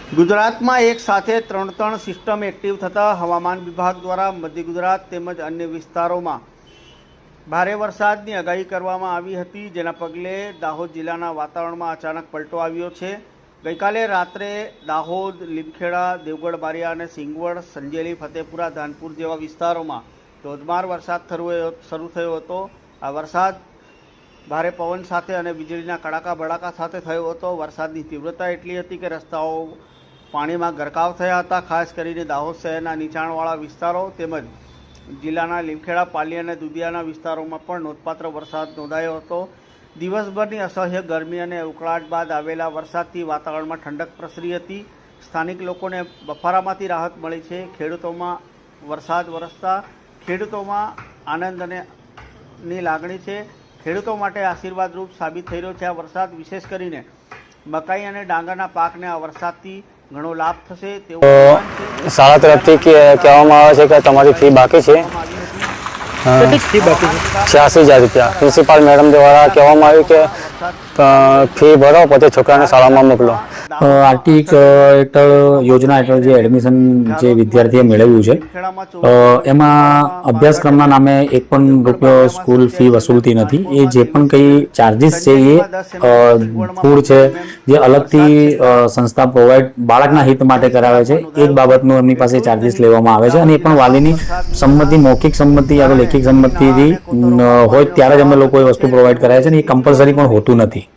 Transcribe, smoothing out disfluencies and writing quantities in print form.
ગુજરાતમાં એક સાથે ત્રણ સિસ્ટમ એક્ટિવ થતાં હવામાન વિભાગ દ્વારા મધ્ય ગુજરાત તેમજ અન્ય વિસ્તારોમાં ભારે વરસાદની આગાહી કરવામાં આવી હતી, જેના પગલે દાહોદ જિલ્લાના વાતાવરણમાં અચાનક પલટો આવ્યો છે। ગઈકાલે રાત્રે દાહોદ, લીમખેડા, દેવગઢ બારિયા અને સિંગવડ, સંજેલી, ફતેપુરા, ધાનપુર જેવા વિસ્તારોમાં ધોધમાર વરસાદ શરૂ થયો હતો। આ વરસાદ ભારે પવન સાથે અને વીજળીના કડાકા ભડાકા સાથે થયો હતો। વરસાદની તીવ્રતા એટલી હતી કે રસ્તાઓ પાણીમાં ગરકાવ થયા હતા। ખાસ કરીને દાહોદ શહેરના નીચાણવાળા વિસ્તારો તેમજ જિલ્લાના લીમખેડા, પાલી અને દુધિયાના વિસ્તારોમાં પણ નોંધપાત્ર વરસાદ નોંધાયો હતો। દિવસભરની અસહ્ય ગરમી અને ઉકળાટ બાદ આવેલા વરસાદથી વાતાવરણમાં ઠંડક પ્રસરી હતી। સ્થાનિક લોકોને બફારામાંથી રાહત મળી છે। ખેડૂતોમાં વરસાદ વરસતા ખેડૂતોમાં આનંદ અને ની લાગણી છે। ખેડૂતો માટે આશીર્વાદરૂપ સાબિત થઈ રહ્યો છે આ વરસાદ। વિશેષ કરીને મકાઈ અને ડાંગરના પાકને આ વરસાદથી ઘણો લાભ થશે તેવું શાળા તરફથી કહેવામાં આવે છે કે તમારી ફી બાકી છે, 86,000 રૂપિયા। પ્રિન્સિપાલ મેડમ દ્વારા કહેવામાં આવ્યું કે ફી ભરો પછી છોકરાને શાળામાં મોકલો। આર્ટિક હેઠળ યોજના હેઠળ જે એડમિશન જે વિદ્યાર્થીએ મેળવ્યું છે એમાં અભ્યાસક્રમના નામે એક પણ રૂપિયો સ્કૂલ ફી વસૂલતી નથી। એ જે પણ કંઈ ચાર્જિસ છે એ ફૂડ છે જે અલગથી સંસ્થા પ્રોવાઈડ બાળકના હિત માટે કરાવે છે, એક બાબતનું એમની પાસે ચાર્જિસ લેવામાં આવે છે અને એ પણ વાલીની સંમતિ, મૌખિક સંમતિ યા લેખિક સંમતિથી હોય ત્યારે જ અમે લોકો એ વસ્તુ પ્રોવાઈડ કરાય છે અને એ કમ્પલસરી પણ હોતું નથી।